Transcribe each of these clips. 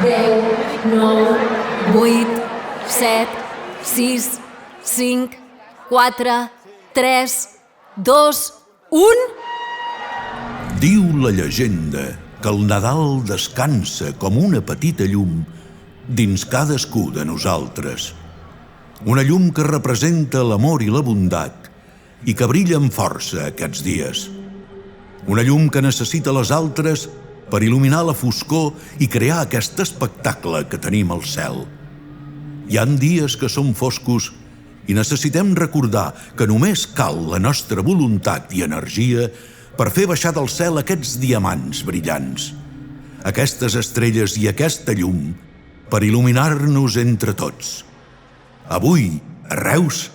10, 9, 8, 7, 6, 5, 4, 3, 2, 1... Diu la llegenda que el Nadal descansa com una petita llum dins cadascú de nosaltres. Una llum que representa l'amor i la bondat i que brilla amb força aquests dies. Una llum que necessita les altres per il·luminar la foscor i crear aquest espectacle que tenim al cel. Hi han dies que són foscos i necessitem recordar que només cal la nostra voluntat i energia per fer baixar del cel aquests diamants brillants, aquestes estrelles i aquesta llum per il·luminar-nos entre tots. Avui, a Reus,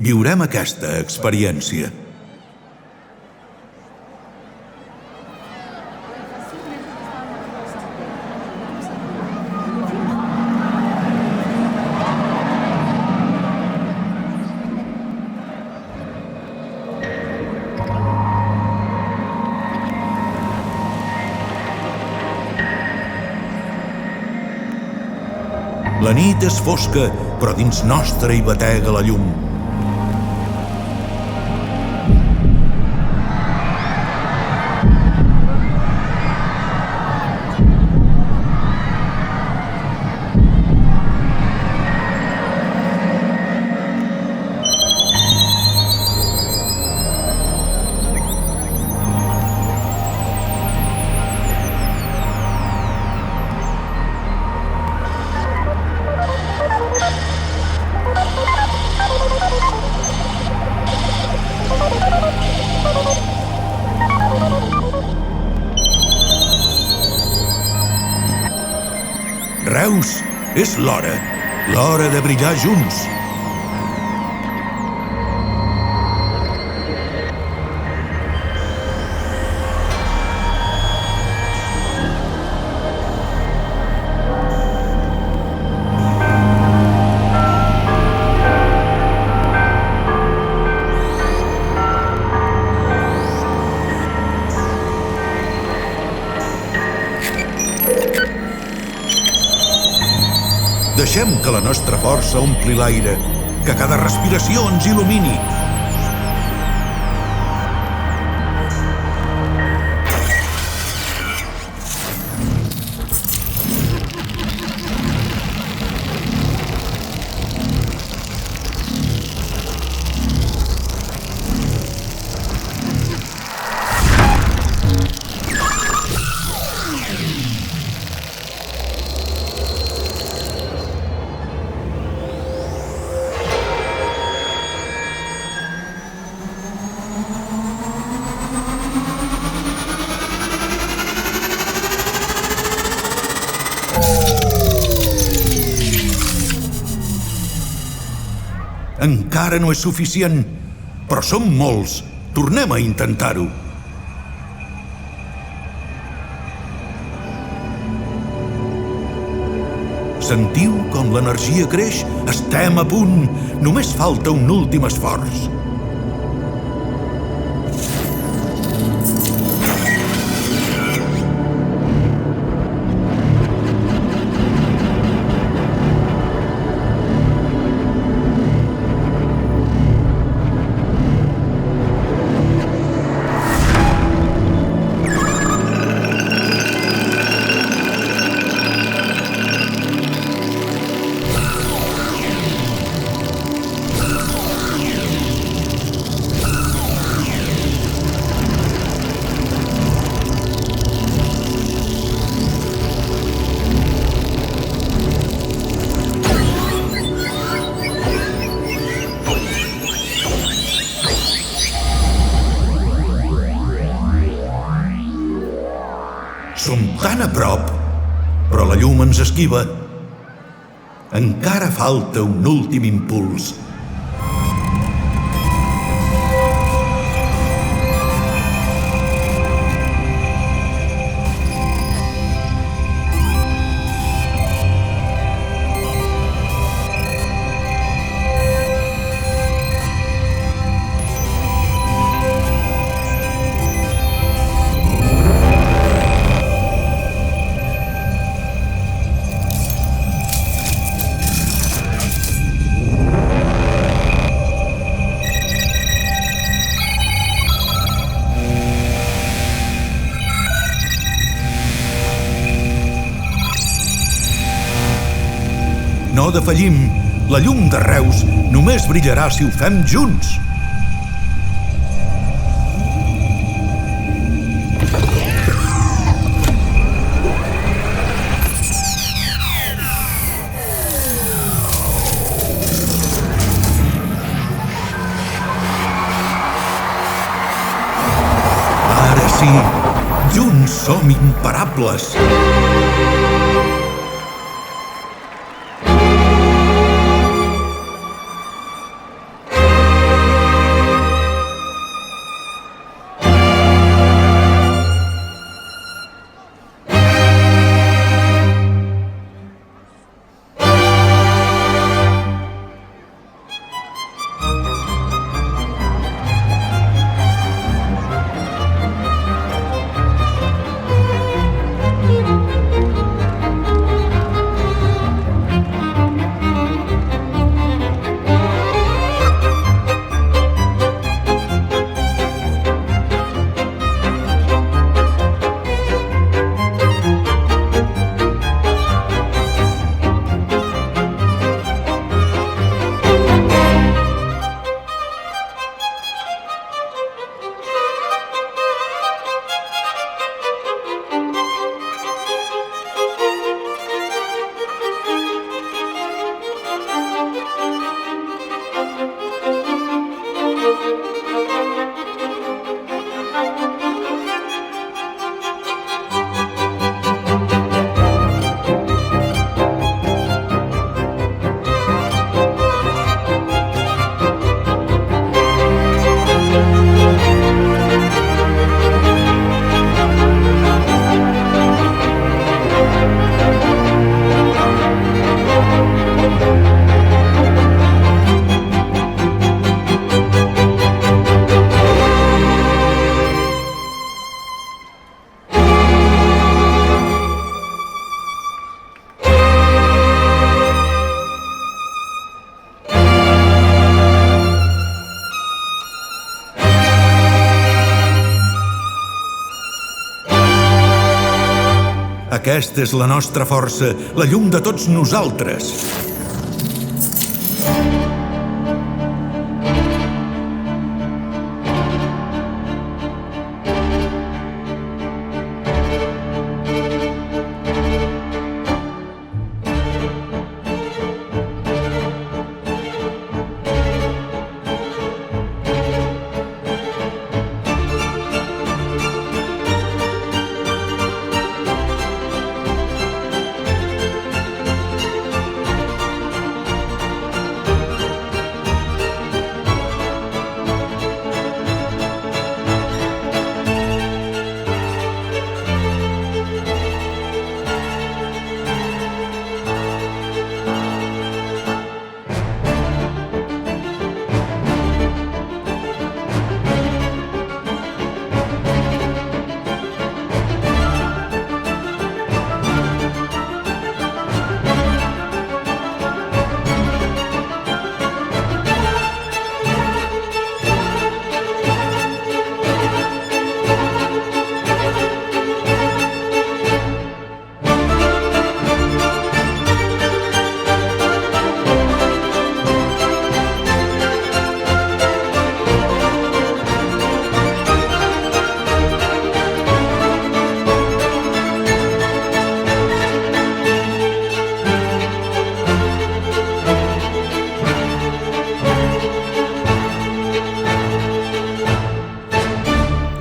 viurem aquesta experiència. La nit és fosca, però dins nostre hi batega la llum. Reus, és l'hora de brillar junts. Deixem que la nostra força ompli l'aire, que cada respiració ens il·lumini. Encara no és suficient, però som molts. Tornem a intentar-ho. Sentiu com l'energia creix? Estem a punt. Només falta un últim esforç. Som tan a prop, però la llum ens esquiva. Encara falta un últim impuls. No defallim. La llum de Reus només brillarà si ho fem junts. Ara sí, junts som imparables. Aquesta és la nostra força, la llum de tots nosaltres.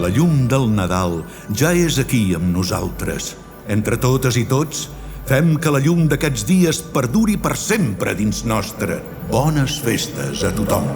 La llum del Nadal ja és aquí amb nosaltres. Entre totes i tots, fem que la llum d'aquests dies perduri per sempre dins nostre. Bones festes a tothom.